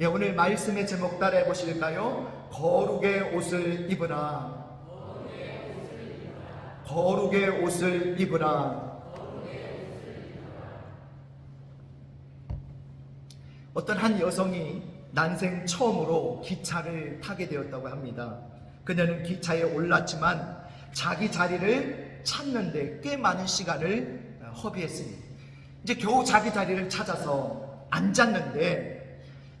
예, 오늘 말씀의 제목 따라해 보실까요? 거룩의 옷을 입으라. 거룩의 옷을 입으라. 어떤 한 여성이 난생 처음으로 기차를 타게 되었다고 합니다. 그녀는 기차에 올랐지만 자기 자리를 찾는데 꽤 많은 시간을 허비했습니다. 이제 겨우 자기 자리를 찾아서 앉았는데,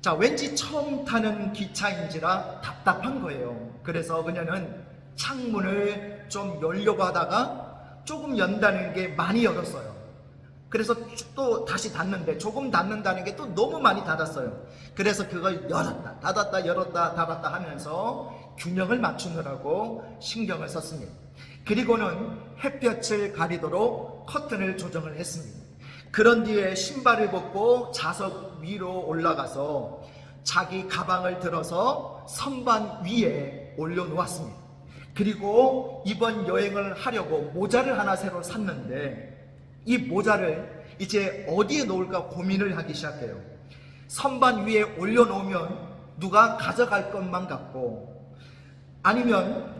자, 왠지 처음 타는 기차인지라 답답한 거예요. 그래서 그녀는 창문을 좀 열려고 하다가 조금 연다는 게 많이 열었어요. 그래서 또 다시 닫는데 조금 닫는다는 게 또 너무 많이 닫았어요. 그래서 그걸 열었다 닫았다 열었다 닫았다 하면서 균형을 맞추느라고 신경을 썼습니다. 그리고는 햇볕을 가리도록 커튼을 조정을 했습니다. 그런 뒤에 신발을 벗고 좌석 위로 올라가서 자기 가방을 들어서 선반 위에 올려놓았습니다. 그리고 이번 여행을 하려고 모자를 하나 새로 샀는데, 이 모자를 이제 어디에 놓을까 고민을 하기 시작해요. 선반 위에 올려놓으면 누가 가져갈 것만 같고, 아니면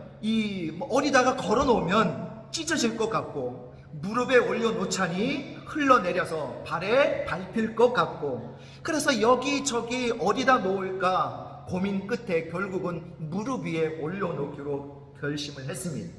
어디다가 걸어놓으면 찢어질 것 같고, 무릎에 올려놓자니 흘러내려서 발에 밟힐 것 같고, 그래서 여기저기 어디다 놓을까 고민 끝에 결국은 무릎 위에 올려놓기로 결심을 했습니다.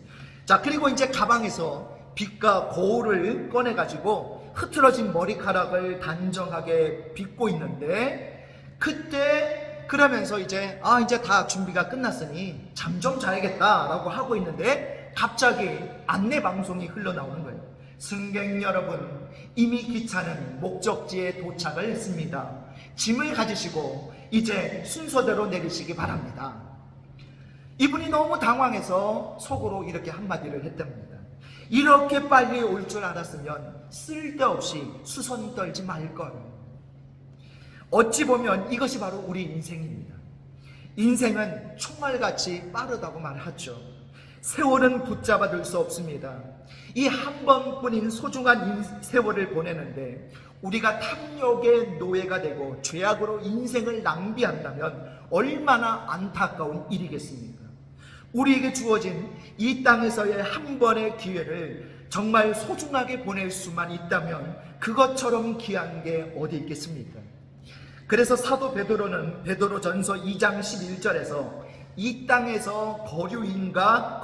자, 그리고 이제 가방에서 빗과 거울을 꺼내가지고 흐트러진 머리카락을 단정하게 빗고 있는데, 그때 그러면서 이제 다 준비가 끝났으니 잠 좀 자야겠다라고 하고 있는데, 갑자기 안내 방송이 흘러나오는 거예요. 승객 여러분, 이미 기차는 목적지에 도착을 했습니다. 짐을 가지시고 이제 순서대로 내리시기 바랍니다. 이분이 너무 당황해서 속으로 이렇게 한마디를 했답니다. 이렇게 빨리 올 줄 알았으면 쓸데없이 수선 떨지 말걸. 어찌 보면 이것이 바로 우리 인생입니다. 인생은 총알같이 빠르다고 말하죠. 세월은 붙잡아둘 수 없습니다. 이 한 번뿐인 소중한 세월을 보내는데 우리가 탐욕의 노예가 되고 죄악으로 인생을 낭비한다면 얼마나 안타까운 일이겠습니까? 우리에게 주어진 이 땅에서의 한 번의 기회를 정말 소중하게 보낼 수만 있다면 그것처럼 귀한 게 어디 있겠습니까? 그래서 사도 베드로는 베드로전서 2장 11절에서 이 땅에서 거류민과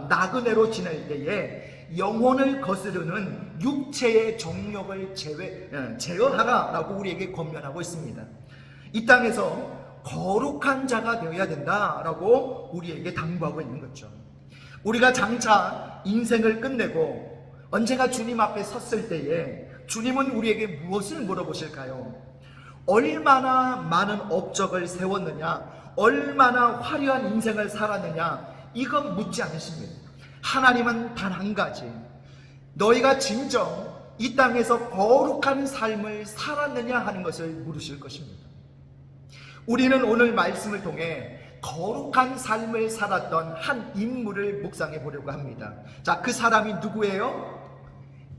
나그네로 지낼 때에 영혼을 거스르는 육체의 정욕을 제어하라라고 우리에게 권면하고 있습니다. 이 땅에서 거룩한 자가 되어야 된다라고 우리에게 당부하고 있는 거죠. 우리가 장차 인생을 끝내고 언젠가 주님 앞에 섰을 때에 주님은 우리에게 무엇을 물어보실까요? 얼마나 많은 업적을 세웠느냐, 얼마나 화려한 인생을 살았느냐, 이건 묻지 않으십니다. 하나님은 단 한 가지, 너희가 진정 이 땅에서 거룩한 삶을 살았느냐 하는 것을 물으실 것입니다. 우리는 오늘 말씀을 통해 거룩한 삶을 살았던 한 인물을 묵상해 보려고 합니다. 자, 그 사람이 누구예요?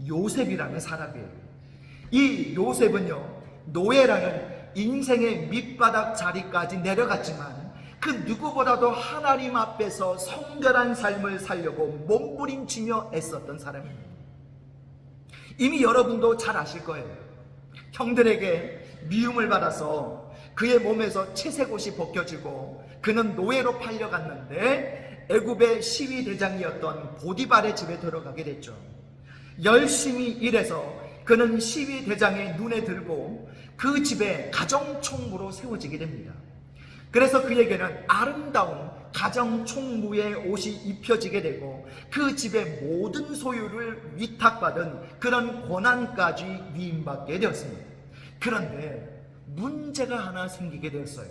요셉이라는 사람이에요. 이 요셉은요, 노예라는 인생의 밑바닥 자리까지 내려갔지만 그 누구보다도 하나님 앞에서 성결한 삶을 살려고 몸부림치며 애썼던 사람입니다. 이미 여러분도 잘 아실 거예요. 형들에게 미움을 받아서 그의 몸에서 채색옷이 벗겨지고 그는 노예로 팔려갔는데 애굽의 시위대장이었던 보디발의 집에 들어가게 됐죠. 열심히 일해서 그는 시위대장의 눈에 들고 그 집에 가정총무로 세워지게 됩니다. 그래서 그에게는 아름다운 가정총무의 옷이 입혀지게 되고 그 집의 모든 소유를 위탁받은 그런 권한까지 위임받게 되었습니다. 그런데 문제가 하나 생기게 되었어요.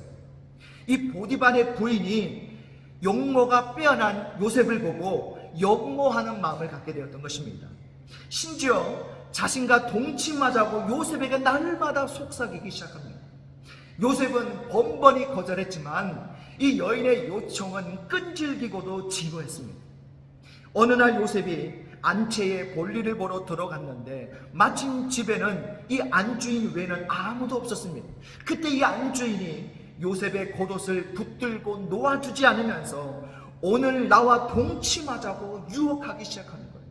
이 보디발의 부인이 용모가 빼어난 요셉을 보고 역모하는 마음을 갖게 되었던 것입니다. 심지어 자신과 동침하자고 요셉에게 날마다 속삭이기 시작합니다. 요셉은 번번이 거절했지만 이 여인의 요청은 끈질기고도 지루했습니다. 어느 날 요셉이 안채의 볼일을 보러 들어갔는데 마침 집에는 이 안주인 외에는 아무도 없었습니다. 그때 이 안주인이 요셉의 겉옷을 붙들고 놓아주지 않으면서 오늘 나와 동침하자고 유혹하기 시작하는 거예요.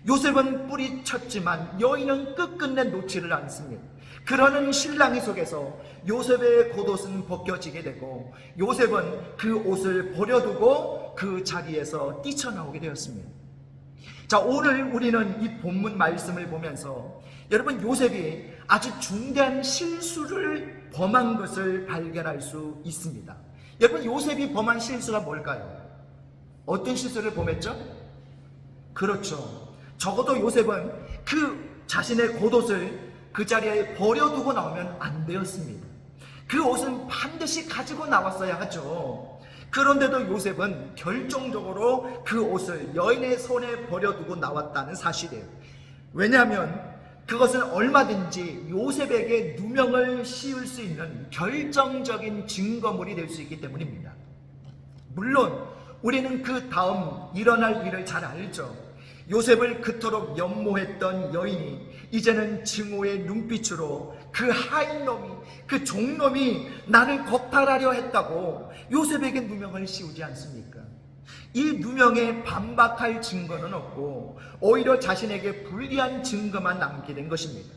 요셉은 뿌리쳤지만 여인은 끝끝내 놓지를 않습니다. 그러는 신랑이 속에서 요셉의 겉옷은 벗겨지게 되고 요셉은 그 옷을 버려두고 그 자리에서 뛰쳐나오게 되었습니다. 자, 오늘 우리는 이 본문 말씀을 보면서 여러분 요셉이 아주 중대한 실수를 범한 것을 발견할 수 있습니다. 여러분 요셉이 범한 실수가 뭘까요? 어떤 실수를 범했죠? 그렇죠. 적어도 요셉은 그 자신의 겉옷을 그 자리에 버려두고 나오면 안 되었습니다. 그 옷은 반드시 가지고 나왔어야 하죠. 그런데도 요셉은 결정적으로 그 옷을 여인의 손에 버려두고 나왔다는 사실이에요. 왜냐하면 그것은 얼마든지 요셉에게 누명을 씌울 수 있는 결정적인 증거물이 될 수 있기 때문입니다. 물론 우리는 그 다음 일어날 일을 잘 알죠. 요셉을 그토록 연모했던 여인이 이제는 증오의 눈빛으로 그 하인놈이, 그 종놈이 나를 겁탈하려 했다고 요셉에게 누명을 씌우지 않습니까? 이 누명에 반박할 증거는 없고 오히려 자신에게 불리한 증거만 남게 된 것입니다.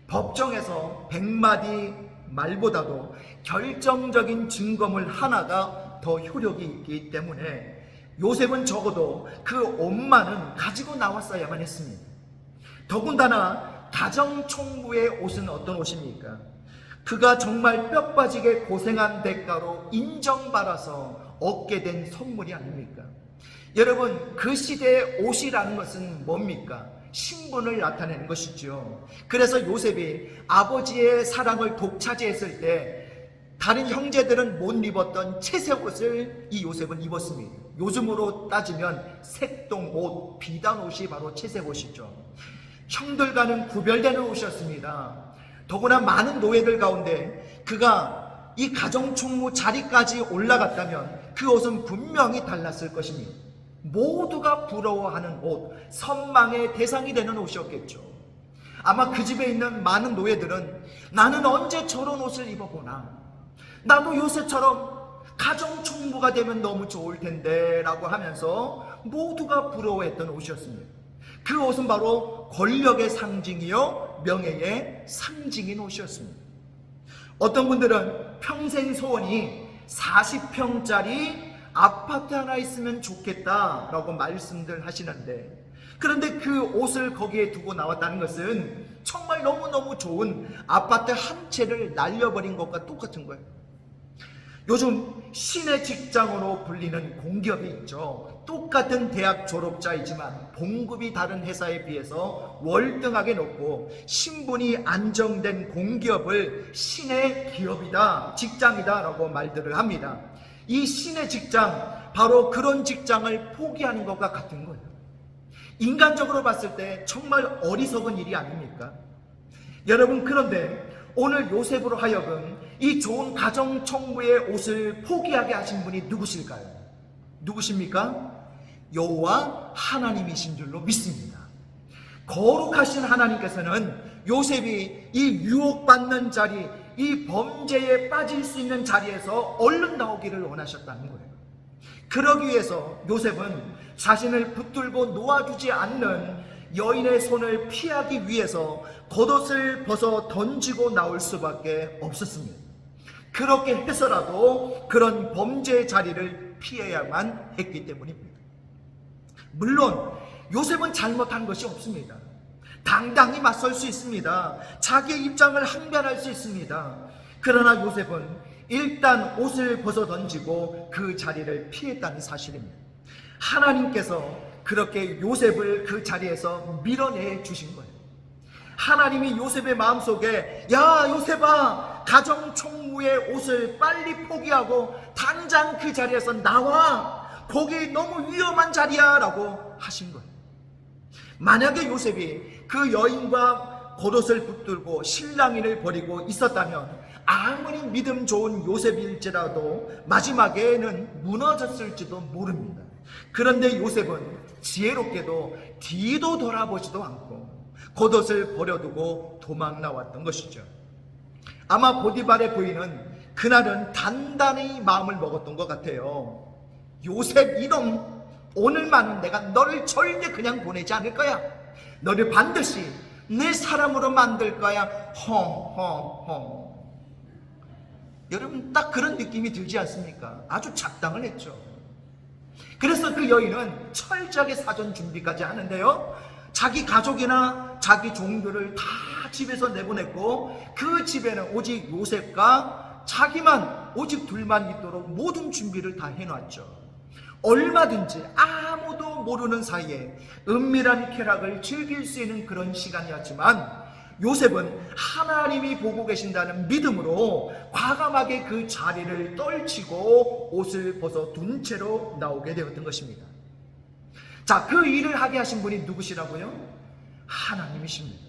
법정에서 100마디 말보다도 결정적인 증거물 하나가 더 효력이 있기 때문에 요셉은 적어도 그 옷만은 가지고 나왔어야만 했습니다. 더군다나 가정총무의 옷은 어떤 옷입니까? 그가 정말 뼈 빠지게 고생한 대가로 인정받아서 얻게 된 선물이 아닙니까? 여러분, 그 시대의 옷이라는 것은 뭡니까? 신분을 나타내는 것이죠. 그래서 요셉이 아버지의 사랑을 독차지했을 때 다른 형제들은 못 입었던 채색 옷을 이 요셉은 입었습니다. 요즘으로 따지면 색동옷, 비단옷이 바로 채색 옷이죠. 형들과는 구별되는 옷이었습니다. 더구나 많은 노예들 가운데 그가 이 가정총무 자리까지 올라갔다면 그 옷은 분명히 달랐을 것입니다. 모두가 부러워하는 옷, 선망의 대상이 되는 옷이었겠죠. 아마 그 집에 있는 많은 노예들은 나는 언제 저런 옷을 입어보나, 나도 요새처럼 가정총무가 되면 너무 좋을 텐데 라고 하면서 모두가 부러워했던 옷이었습니다. 그 옷은 바로 권력의 상징이요 명예의 상징인 옷이었습니다. 어떤 분들은 평생 소원이 40평짜리 아파트 하나 있으면 좋겠다라고 말씀들 하시는데, 그런데 그 옷을 거기에 두고 나왔다는 것은 정말 너무너무 좋은 아파트 한 채를 날려버린 것과 똑같은 거예요. 요즘 신의 직장으로 불리는 공기업이 있죠. 똑같은 대학 졸업자이지만 봉급이 다른 회사에 비해서 월등하게 높고 신분이 안정된 공기업을 신의 기업이다, 직장이다 라고 말들을 합니다. 이 신의 직장, 바로 그런 직장을 포기하는 것과 같은 거예요. 인간적으로 봤을 때 정말 어리석은 일이 아닙니까? 여러분, 그런데 오늘 요셉으로 하여금 이 좋은 가정총무의 옷을 포기하게 하신 분이 누구실까요? 누구십니까? 여호와 하나님이신 줄로 믿습니다. 거룩하신 하나님께서는 요셉이 이 유혹받는 자리, 이 범죄에 빠질 수 있는 자리에서 얼른 나오기를 원하셨다는 거예요. 그러기 위해서 요셉은 자신을 붙들고 놓아주지 않는 여인의 손을 피하기 위해서 겉옷을 벗어 던지고 나올 수밖에 없었습니다. 그렇게 해서라도 그런 범죄의 자리를 피해야만 했기 때문입니다. 물론 요셉은 잘못한 것이 없습니다. 당당히 맞설 수 있습니다. 자기의 입장을 항변할 수 있습니다. 그러나 요셉은 일단 옷을 벗어 던지고 그 자리를 피했다는 사실입니다. 하나님께서 그렇게 요셉을 그 자리에서 밀어내 주신 거예요. 하나님이 요셉의 마음속에, 야 요셉아, 가정총무의 옷을 빨리 포기하고 당장 그 자리에서 나와, 거기 너무 위험한 자리야 라고 하신 거예요. 만약에 요셉이 그 여인과 겉옷을 붙들고 실랑이를 벌이고 있었다면 아무리 믿음 좋은 요셉일지라도 마지막에는 무너졌을지도 모릅니다. 그런데 요셉은 지혜롭게도 뒤도 돌아보지도 않고 겉옷을 버려두고 도망 나왔던 것이죠. 아마 보디발의 부인은 그날은 단단히 마음을 먹었던 것 같아요. 요셉 이놈, 오늘만은 내가 너를 절대 그냥 보내지 않을 거야. 너를 반드시 내 사람으로 만들 거야. 헝. 여러분, 딱 그런 느낌이 들지 않습니까? 아주 작당을 했죠. 그래서 그 여인은 철저하게 사전 준비까지 하는데요, 자기 가족이나 자기 종들을 다 집에서 내보냈고 그 집에는 오직 요셉과 자기만, 오직 둘만 있도록 모든 준비를 다 해놨죠. 얼마든지 아무도 모르는 사이에 은밀한 쾌락을 즐길 수 있는 그런 시간이었지만 요셉은 하나님이 보고 계신다는 믿음으로 과감하게 그 자리를 떨치고 옷을 벗어둔 채로 나오게 되었던 것입니다. 자, 그 일을 하게 하신 분이 누구시라고요? 하나님이십니다.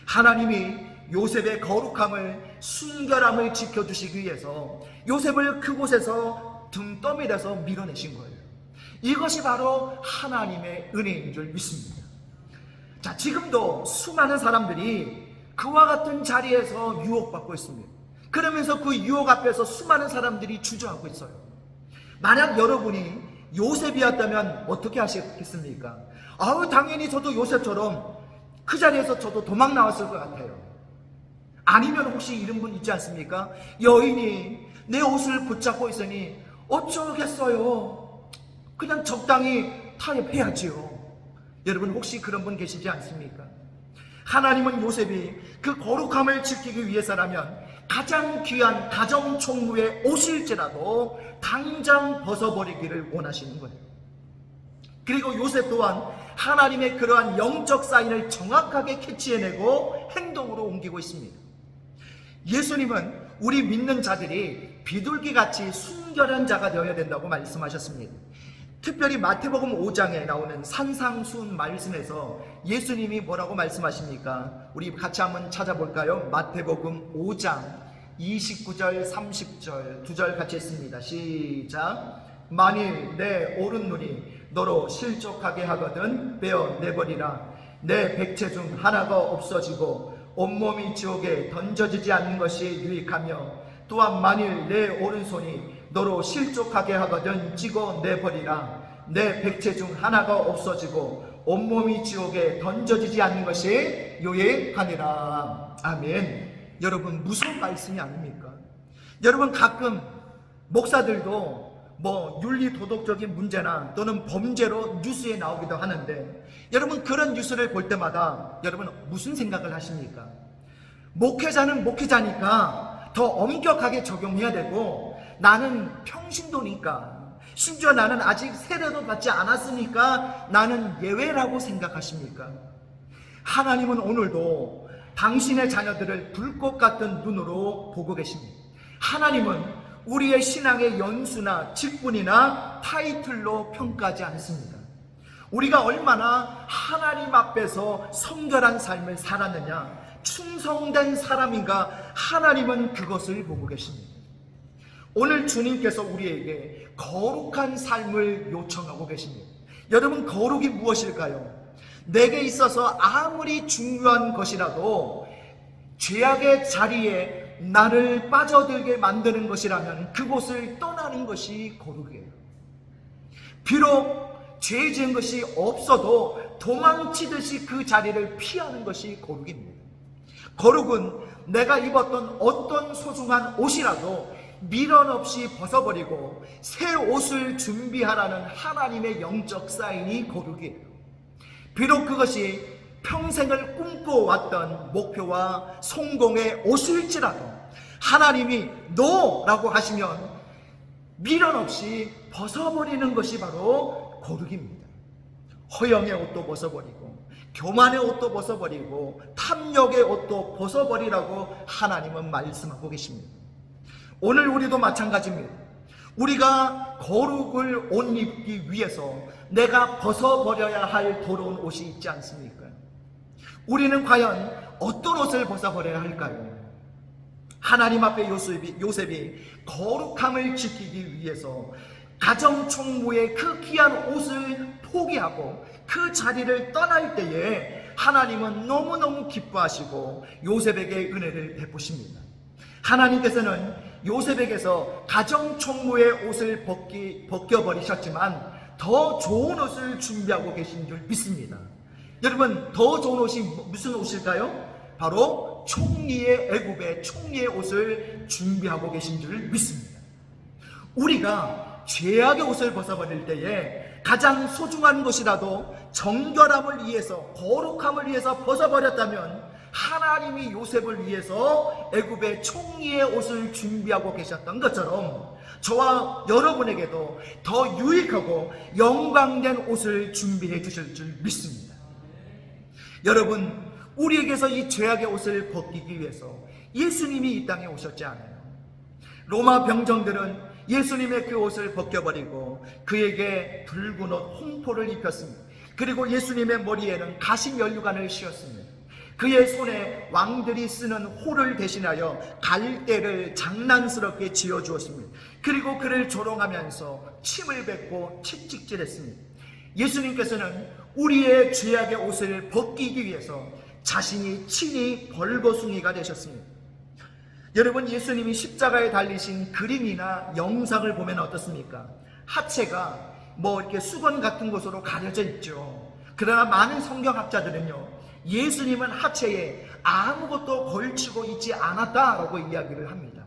하나님이 요셉의 거룩함을, 순결함을 지켜주시기 위해서 요셉을 그곳에서 등 떠밀어서 밀어내신 거예요. 이것이 바로 하나님의 은혜인 줄 믿습니다. 자, 지금도 수많은 사람들이 그와 같은 자리에서 유혹받고 있습니다. 그러면서 그 유혹 앞에서 수많은 사람들이 주저하고 있어요. 만약 여러분이 요셉이었다면 어떻게 하셨겠습니까? 당연히 저도 요셉처럼 그 자리에서 저도 도망 나왔을 것 같아요. 아니면 혹시 이런 분 있지 않습니까? 여인이 내 옷을 붙잡고 있으니 어쩌겠어요. 그냥 적당히 타협해야지요. 여러분, 혹시 그런 분 계시지 않습니까? 하나님은 요셉이 그 거룩함을 지키기 위해서라면 가장 귀한 가정 총무의 옷일지라도 당장 벗어버리기를 원하시는 거예요. 그리고 요셉 또한 하나님의 그러한 영적 사인을 정확하게 캐치해내고 행동으로 옮기고 있습니다. 예수님은 우리 믿는 자들이 비둘기같이 순결한 자가 되어야 된다고 말씀하셨습니다. 특별히 마태복음 5장에 나오는 산상수훈 말씀에서 예수님이 뭐라고 말씀하십니까? 우리 같이 한번 찾아볼까요? 마태복음 5장 29절 30절 두 절 같이 했습니다. 시작. 만일 내 오른눈이 너로 실족하게 하거든 베어내버리라. 내 백체 중 하나가 없어지고 온몸이 지옥에 던져지지 않는 것이 유익하며, 또한 만일 내 오른손이 너로 실족하게 하거든 찍어내버리라. 내 백체 중 하나가 없어지고 온몸이 지옥에 던져지지 않는 것이 유익하니라. 아멘. 여러분, 무서운 말씀이 아닙니까? 여러분, 가끔 목사들도 윤리 도덕적인 문제나 또는 범죄로 뉴스에 나오기도 하는데, 여러분, 그런 뉴스를 볼 때마다 여러분 무슨 생각을 하십니까? 목회자는 목회자니까 더 엄격하게 적용해야 되고, 나는 평신도니까, 심지어 나는 아직 세례도 받지 않았으니까 나는 예외라고 생각하십니까? 하나님은 오늘도 당신의 자녀들을 불꽃 같은 눈으로 보고 계십니다. 하나님은 우리의 신앙의 연수나 직분이나 타이틀로 평가하지 않습니다. 우리가 얼마나 하나님 앞에서 성결한 삶을 살았느냐, 충성된 사람인가, 하나님은 그것을 보고 계십니다. 오늘 주님께서 우리에게 거룩한 삶을 요청하고 계십니다. 여러분, 거룩이 무엇일까요? 내게 있어서 아무리 중요한 것이라도 죄악의 자리에 나를 빠져들게 만드는 것이라면 그곳을 떠나는 것이 거룩이에요. 비록 죄 지은 것이 없어도 도망치듯이 그 자리를 피하는 것이 거룩입니다. 거룩은 내가 입었던 어떤 소중한 옷이라도 미련 없이 벗어버리고 새 옷을 준비하라는 하나님의 영적 사인이 거룩이에요. 비록 그것이 평생을 꿈꿔왔던 목표와 성공의 옷일지라도 하나님이 노라고 하시면 미련 없이 벗어버리는 것이 바로 거룩입니다. 허영의 옷도 벗어버리고 교만의 옷도 벗어버리고 탐욕의 옷도 벗어버리라고 하나님은 말씀하고 계십니다. 오늘 우리도 마찬가지입니다. 우리가 거룩을 옷 입기 위해서 내가 벗어버려야 할 더러운 옷이 있지 않습니까? 우리는 과연 어떤 옷을 벗어버려야 할까요? 하나님 앞에 요셉이 거룩함을 지키기 위해서 가정 총무의 그 귀한 옷을 포기하고 그 자리를 떠날 때에 하나님은 너무너무 기뻐하시고 요셉에게 은혜를 베푸십니다. 하나님께서는 요셉에게서 가정 총무의 옷을 벗겨버리셨지만 더 좋은 옷을 준비하고 계신 줄 믿습니다. 여러분, 더 좋은 옷이 무슨 옷일까요? 바로 애굽의 총리의 옷을 준비하고 계신 줄 믿습니다. 우리가 죄악의 옷을 벗어버릴 때에 가장 소중한 것이라도 정결함을 위해서, 거룩함을 위해서 벗어버렸다면 하나님이 요셉을 위해서 애굽의 총리의 옷을 준비하고 계셨던 것처럼 저와 여러분에게도 더 유익하고 영광된 옷을 준비해 주실 줄 믿습니다. 여러분, 우리에게서 이 죄악의 옷을 벗기기 위해서 예수님이 이 땅에 오셨지 않아요. 로마 병정들은 예수님의 그 옷을 벗겨버리고 그에게 붉은 옷 홍포를 입혔습니다. 그리고 예수님의 머리에는 가시 면류관을 씌웠습니다. 그의 손에 왕들이 쓰는 호를 대신하여 갈대를 장난스럽게 쥐어주었습니다. 그리고 그를 조롱하면서 침을 뱉고 채찍질했습니다. 예수님께서는 우리의 죄악의 옷을 벗기기 위해서 자신이 친히 벌거숭이가 되셨습니다. 여러분, 예수님이 십자가에 달리신 그림이나 영상을 보면 어떻습니까? 하체가 이렇게 수건 같은 곳으로 가려져 있죠. 그러나 많은 성경학자들은요, 예수님은 하체에 아무것도 걸치고 있지 않았다라고 이야기를 합니다.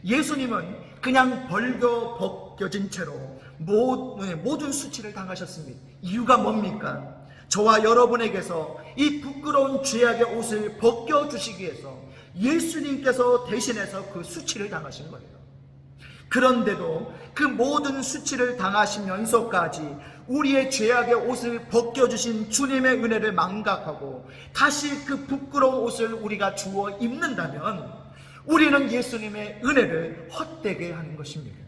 예수님은 그냥 벗겨진 채로 모든 수치를 당하셨습니다. 이유가 뭡니까? 저와 여러분에게서 이 부끄러운 죄악의 옷을 벗겨주시기 위해서 예수님께서 대신해서 그 수치를 당하신 거예요. 그런데도 그 모든 수치를 당하시면서까지 우리의 죄악의 옷을 벗겨주신 주님의 은혜를 망각하고 다시 그 부끄러운 옷을 우리가 주워 입는다면 우리는 예수님의 은혜를 헛되게 하는 것입니다.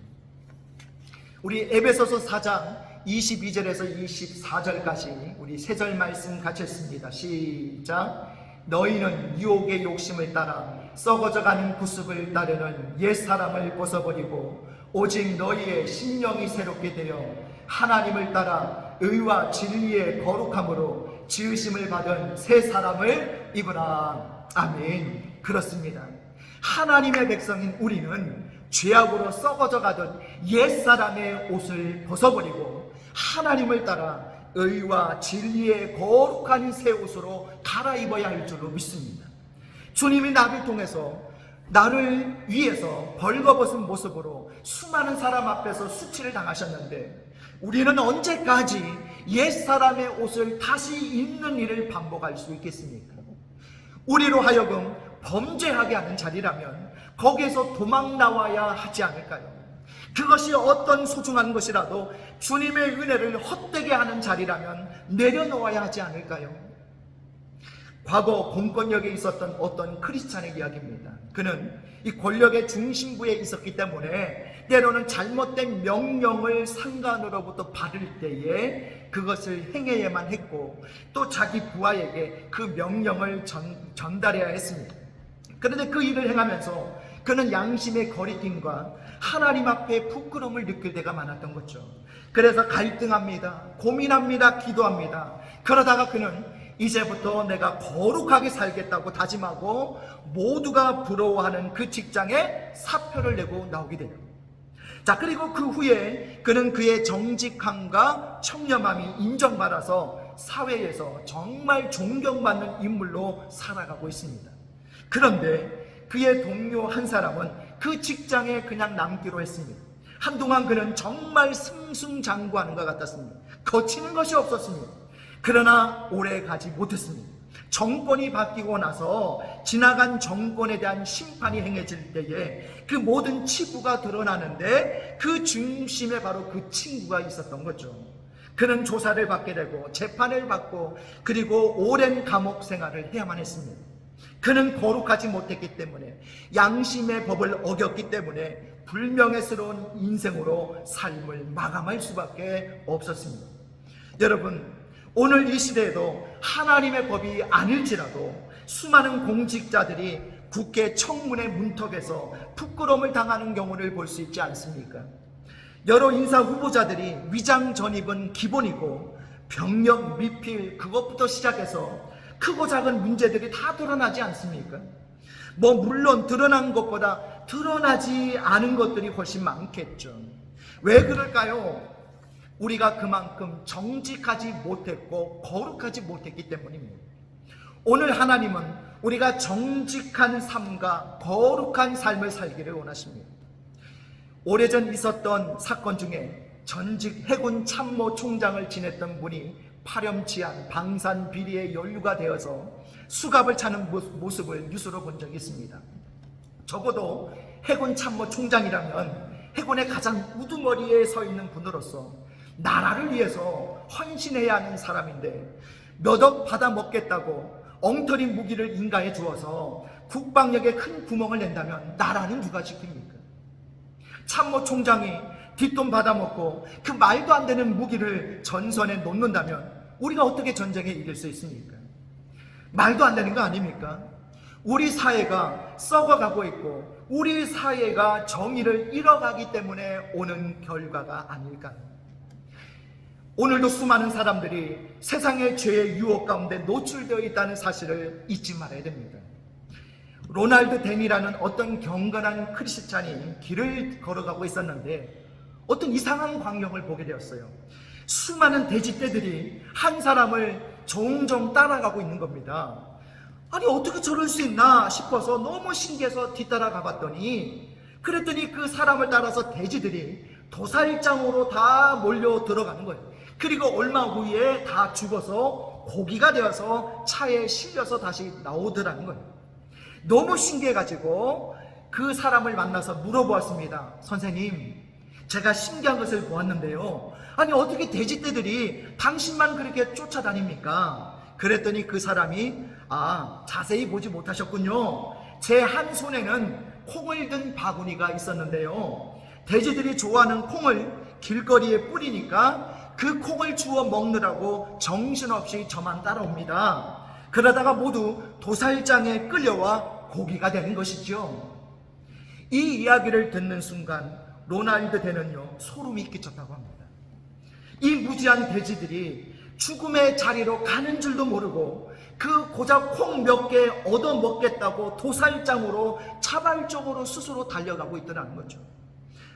우리 에베소서 4장 22절에서 24절까지 우리 세 절 말씀 같이 했습니다. 시작. 너희는 유혹의 욕심을 따라 썩어져가는 구습을 따르는 옛사람을 벗어버리고 오직 너희의 심령이 새롭게 되어 하나님을 따라 의와 진리의 거룩함으로 지으심을 받은 새 사람을 입으라. 아멘. 그렇습니다. 하나님의 백성인 우리는 죄악으로 썩어져 가던 옛사람의 옷을 벗어버리고 하나님을 따라 의와 진리의 거룩한 새 옷으로 갈아입어야 할 줄로 믿습니다. 주님이 나를 통해서 나를 위해서 벌거벗은 모습으로 수많은 사람 앞에서 수치를 당하셨는데 우리는 언제까지 옛사람의 옷을 다시 입는 일을 반복할 수 있겠습니까? 우리로 하여금 범죄하게 하는 자리라면 거기에서 도망 나와야 하지 않을까요? 그것이 어떤 소중한 것이라도 주님의 은혜를 헛되게 하는 자리라면 내려놓아야 하지 않을까요? 과거 공권력에 있었던 어떤 크리스찬의 이야기입니다. 그는 이 권력의 중심부에 있었기 때문에 때로는 잘못된 명령을 상관으로부터 받을 때에 그것을 행해야만 했고 또 자기 부하에게 그 명령을 전달해야 했습니다. 그런데 그 일을 행하면서 그는 양심의 거리낌과 하나님 앞에 부끄러움을 느낄 때가 많았던 거죠. 그래서 갈등합니다. 고민합니다. 기도합니다. 그러다가 그는 이제부터 내가 거룩하게 살겠다고 다짐하고 모두가 부러워하는 그 직장에 사표를 내고 나오게 돼요. 자, 그리고 그 후에 그는 그의 정직함과 청렴함이 인정받아서 사회에서 정말 존경받는 인물로 살아가고 있습니다. 그런데 그의 동료 한 사람은 그 직장에 그냥 남기로 했습니다. 한동안 그는 정말 승승장구하는 것 같았습니다. 거치는 것이 없었습니다. 그러나 오래 가지 못했습니다. 정권이 바뀌고 나서 지나간 정권에 대한 심판이 행해질 때에 그 모든 치부가 드러나는데 그 중심에 바로 그 친구가 있었던 거죠. 그는 조사를 받게 되고 재판을 받고 그리고 오랜 감옥 생활을 해야만 했습니다. 그는 거룩하지 못했기 때문에 양심의 법을 어겼기 때문에 불명예스러운 인생으로 삶을 마감할 수밖에 없었습니다. 여러분, 오늘 이 시대에도 하나님의 법이 아닐지라도 수많은 공직자들이 국회 청문회 문턱에서 부끄러움을 당하는 경우를 볼 수 있지 않습니까? 여러 인사 후보자들이 위장 전입은 기본이고 병력 미필 그것부터 시작해서 크고 작은 문제들이 다 드러나지 않습니까? 물론 드러난 것보다 드러나지 않은 것들이 훨씬 많겠죠. 왜 그럴까요? 우리가 그만큼 정직하지 못했고 거룩하지 못했기 때문입니다. 오늘 하나님은 우리가 정직한 삶과 거룩한 삶을 살기를 원하십니다. 오래전 있었던 사건 중에 전직 해군 참모 총장을 지냈던 분이 파렴치한 방산 비리에 연루가 되어서 수갑을 차는 모습을 뉴스로 본 적이 있습니다. 적어도 해군 참모 총장이라면 해군의 가장 우두머리에 서 있는 분으로서 나라를 위해서 헌신해야 하는 사람인데 몇 억 받아 먹겠다고 엉터리 무기를 인가해 주어서 국방력에 큰 구멍을 낸다면 나라는 누가 지킵니까? 참모 총장이 뒷돈 받아먹고 그 말도 안 되는 무기를 전선에 놓는다면 우리가 어떻게 전쟁에 이길 수 있습니까? 말도 안 되는 거 아닙니까? 우리 사회가 썩어가고 있고 우리 사회가 정의를 잃어가기 때문에 오는 결과가 아닐까요? 오늘도 수많은 사람들이 세상의 죄의 유혹 가운데 노출되어 있다는 사실을 잊지 말아야 됩니다. 로날드 댄이라는 어떤 경건한 크리스찬이 길을 걸어가고 있었는데 어떤 이상한 광경을 보게 되었어요. 수많은 돼지떼들이 한 사람을 종종 따라가고 있는 겁니다. 아니 어떻게 저럴 수 있나 싶어서 너무 신기해서 뒤따라가 봤더니 그랬더니 그 사람을 따라서 돼지들이 도살장으로 다 몰려 들어가는 거예요. 그리고 얼마 후에 다 죽어서 고기가 되어서 차에 실려서 다시 나오더라는 거예요. 너무 신기해가지고 그 사람을 만나서 물어보았습니다. 선생님, 제가 신기한 것을 보았는데요. 아니 어떻게 돼지떼들이 당신만 그렇게 쫓아다닙니까? 그랬더니 그 사람이 자세히 보지 못하셨군요. 제 한 손에는 콩을 든 바구니가 있었는데요. 돼지들이 좋아하는 콩을 길거리에 뿌리니까 그 콩을 주워 먹느라고 정신없이 저만 따라옵니다. 그러다가 모두 도살장에 끌려와 고기가 되는 것이죠. 이 이야기를 듣는 순간 로날드 댄은요 소름이 끼쳤다고 합니다. 이 무지한 돼지들이 죽음의 자리로 가는 줄도 모르고 그 고작 콩 몇 개 얻어 먹겠다고 도살장으로 자발적으로 스스로 달려가고 있더라는 거죠.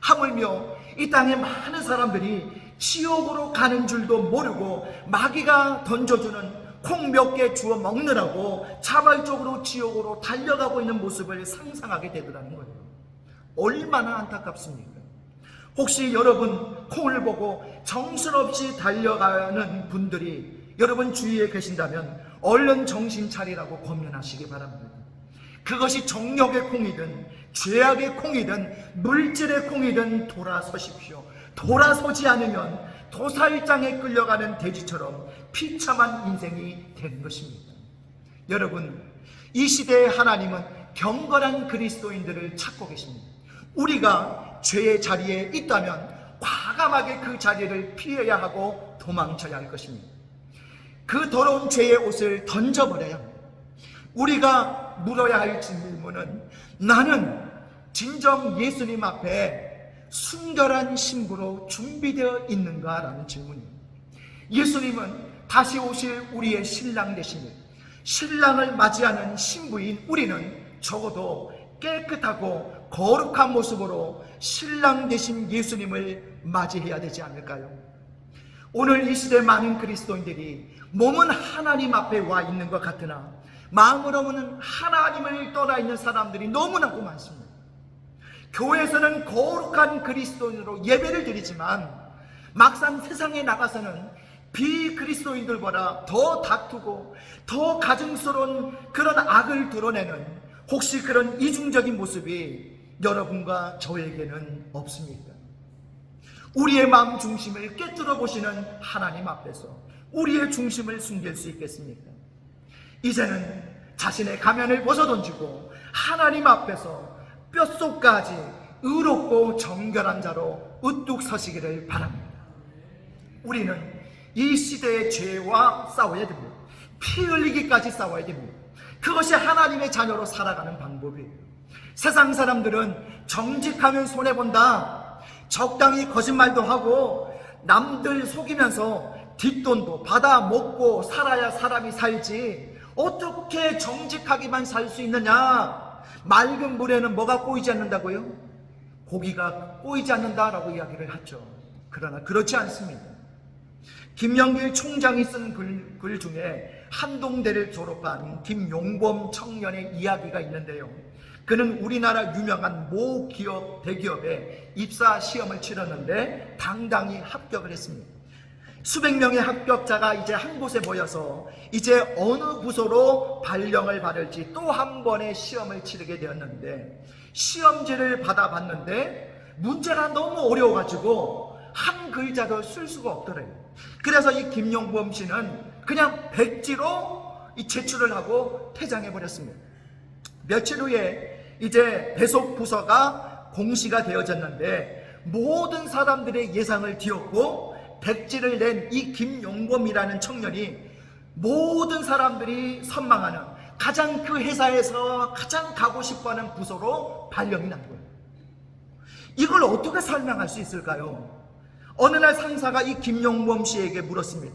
하물며 이 땅에 많은 사람들이 지옥으로 가는 줄도 모르고 마귀가 던져주는 콩 몇 개 주워 먹느라고 자발적으로 지옥으로 달려가고 있는 모습을 상상하게 되더라는 거예요. 얼마나 안타깝습니까? 혹시 여러분 콩을 보고 정신없이 달려가는 분들이 여러분 주위에 계신다면 얼른 정신 차리라고 권면하시기 바랍니다. 그것이 정욕의 콩이든 죄악의 콩이든 물질의 콩이든 돌아서십시오. 돌아서지 않으면 도살장에 끌려가는 돼지처럼 비참한 인생이 되는 것입니다. 여러분, 이 시대의 하나님은 경건한 그리스도인들을 찾고 계십니다. 우리가 죄의 자리에 있다면 과감하게 그 자리를 피해야 하고 도망쳐야 할 것입니다. 그 더러운 죄의 옷을 던져버려야 합니다. 우리가 물어야 할 질문은 나는 진정 예수님 앞에 순결한 신부로 준비되어 있는가라는 질문입니다. 예수님은 다시 오실 우리의 신랑 되십니다. 신랑을 맞이하는 신부인 우리는 적어도 깨끗하고 거룩한 모습으로 신랑 되신 예수님을 맞이해야 되지 않을까요? 오늘 이 시대 많은 그리스도인들이 몸은 하나님 앞에 와 있는 것 같으나 마음으로는 하나님을 떠나 있는 사람들이 너무나도 많습니다. 교회에서는 거룩한 그리스도인으로 예배를 드리지만 막상 세상에 나가서는 비그리스도인들보다 더 다투고 더 가증스러운 그런 악을 드러내는 혹시 그런 이중적인 모습이 여러분과 저에게는 없습니까? 우리의 마음 중심을 깨뜨려 보시는 하나님 앞에서 우리의 중심을 숨길 수 있겠습니까? 이제는 자신의 가면을 벗어던지고 하나님 앞에서 뼛속까지 의롭고 정결한 자로 우뚝 서시기를 바랍니다. 우리는 이 시대의 죄와 싸워야 됩니다. 피 흘리기까지 싸워야 됩니다. 그것이 하나님의 자녀로 살아가는 방법이에요. 세상 사람들은 정직하면 손해본다, 적당히 거짓말도 하고 남들 속이면서 뒷돈도 받아 먹고 살아야 사람이 살지 어떻게 정직하게만 살 수 있느냐? 맑은 물에는 뭐가 꼬이지 않는다고요? 고기가 꼬이지 않는다라고 이야기를 하죠. 그러나 그렇지 않습니다. 김영길 총장이 쓴 글 중에 한동대를 졸업한 김용범 청년의 이야기가 있는데요. 그는 우리나라 유명한 모 기업, 대기업에 입사 시험을 치렀는데 당당히 합격을 했습니다. 수백 명의 합격자가 이제 한 곳에 모여서 이제 어느 부서로 발령을 받을지 또 한 번의 시험을 치르게 되었는데, 시험지를 받아봤는데 문제가 너무 어려워가지고 한 글자도 쓸 수가 없더래요. 그래서 이 김용범 씨는 그냥 백지로 제출을 하고 퇴장해 버렸습니다. 며칠 후에 이제 배속 부서가 공시가 되어졌는데 모든 사람들의 예상을 뒤엎고 백지를 낸 이 김용범이라는 청년이 모든 사람들이 선망하는 가장 그 회사에서 가장 가고 싶어하는 부서로 발령이 난 거예요. 이걸 어떻게 설명할 수 있을까요? 어느 날 상사가 이 김용범 씨에게 물었습니다.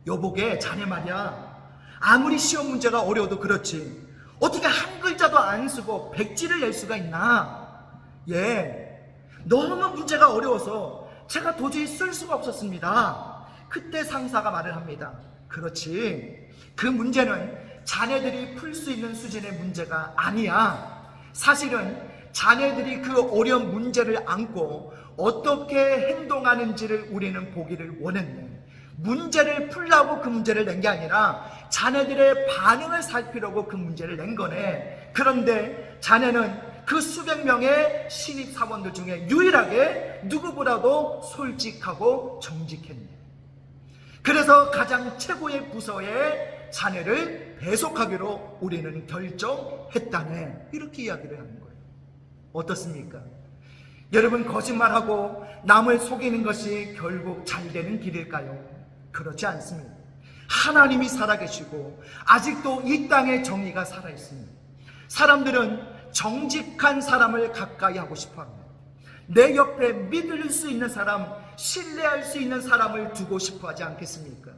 여보게, 자네 말이야, 아무리 시험 문제가 어려워도 그렇지 어떻게 한 글자도 안 쓰고 백지를 낼 수가 있나? 예, 너무 문제가 어려워서 제가 도저히 쓸 수가 없었습니다. 그때 상사가 말을 합니다. 그렇지, 그 문제는 자네들이 풀 수 있는 수준의 문제가 아니야. 사실은 자네들이 그 어려운 문제를 안고 어떻게 행동하는지를 우리는 보기를 원했네. 문제를 풀라고 그 문제를 낸 게 아니라 자네들의 반응을 살피려고 그 문제를 낸 거네. 그런데 자네는 그 수백 명의 신입사원들 중에 유일하게 누구보다도 솔직하고 정직했네. 그래서 가장 최고의 부서에 자네를 배속하기로 우리는 결정했다네. 이렇게 이야기를 하는 거예요. 어떻습니까? 여러분, 거짓말하고 남을 속이는 것이 결국 잘 되는 길일까요? 그렇지 않습니다. 하나님이 살아계시고 아직도 이 땅에 정의가 살아있습니다. 사람들은 정직한 사람을 가까이 하고 싶어합니다. 내 옆에 믿을 수 있는 사람, 신뢰할 수 있는 사람을 두고 싶어 하지 않겠습니까?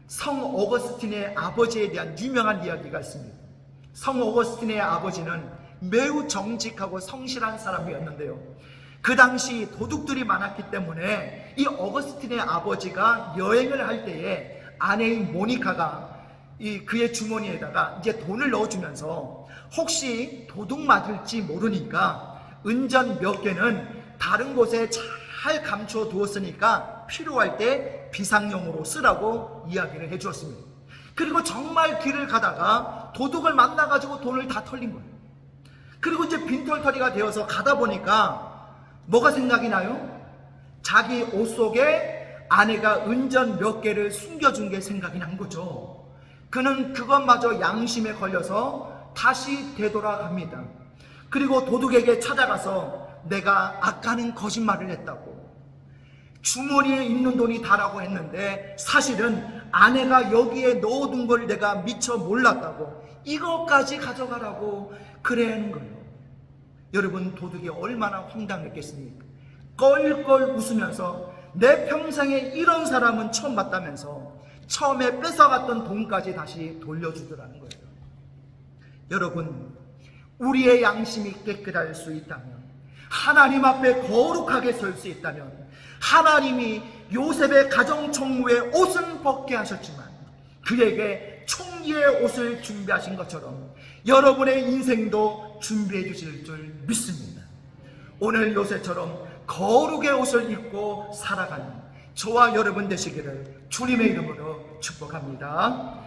성 어거스틴의 아버지에 대한 유명한 이야기가 있습니다. 성 어거스틴의 아버지는 매우 정직하고 성실한 사람이었는데요, 그 당시 도둑들이 많았기 때문에 이 어거스틴의 아버지가 여행을 할 때에 아내인 모니카가 그의 주머니에다가 이제 돈을 넣어주면서 혹시 도둑 맞을지 모르니까 은전 몇 개는 다른 곳에 잘 감춰 두었으니까 필요할 때 비상용으로 쓰라고 이야기를 해주었습니다. 그리고 정말 길을 가다가 도둑을 만나가지고 돈을 다 털린 거예요. 그리고 이제 빈털터리가 되어서 가다 보니까 뭐가 생각이 나요? 자기 옷 속에 아내가 은전 몇 개를 숨겨준 게 생각이 난 거죠. 그는 그것마저 양심에 걸려서 다시 되돌아갑니다. 그리고 도둑에게 찾아가서 내가 아까는 거짓말을 했다고, 주머니에 있는 돈이 다라고 했는데 사실은 아내가 여기에 넣어둔 걸 내가 미처 몰랐다고, 이것까지 가져가라고 그래야 하는 거예요. 여러분, 도둑이 얼마나 황당했겠습니까? 껄껄 웃으면서 내 평생에 이런 사람은 처음 봤다면서 처음에 뺏어갔던 돈까지 다시 돌려주더라는 거예요. 여러분, 우리의 양심이 깨끗할 수 있다면, 하나님 앞에 거룩하게 설 수 있다면, 하나님이 요셉의 가정총무의 옷은 벗게 하셨지만 그에게 총리의 옷을 준비하신 것처럼 여러분의 인생도 준비해 주실 줄 믿습니다. 오늘 요셉처럼 거룩의 옷을 입고 살아가는 저와 여러분 되시기를 주님의 이름으로 축복합니다.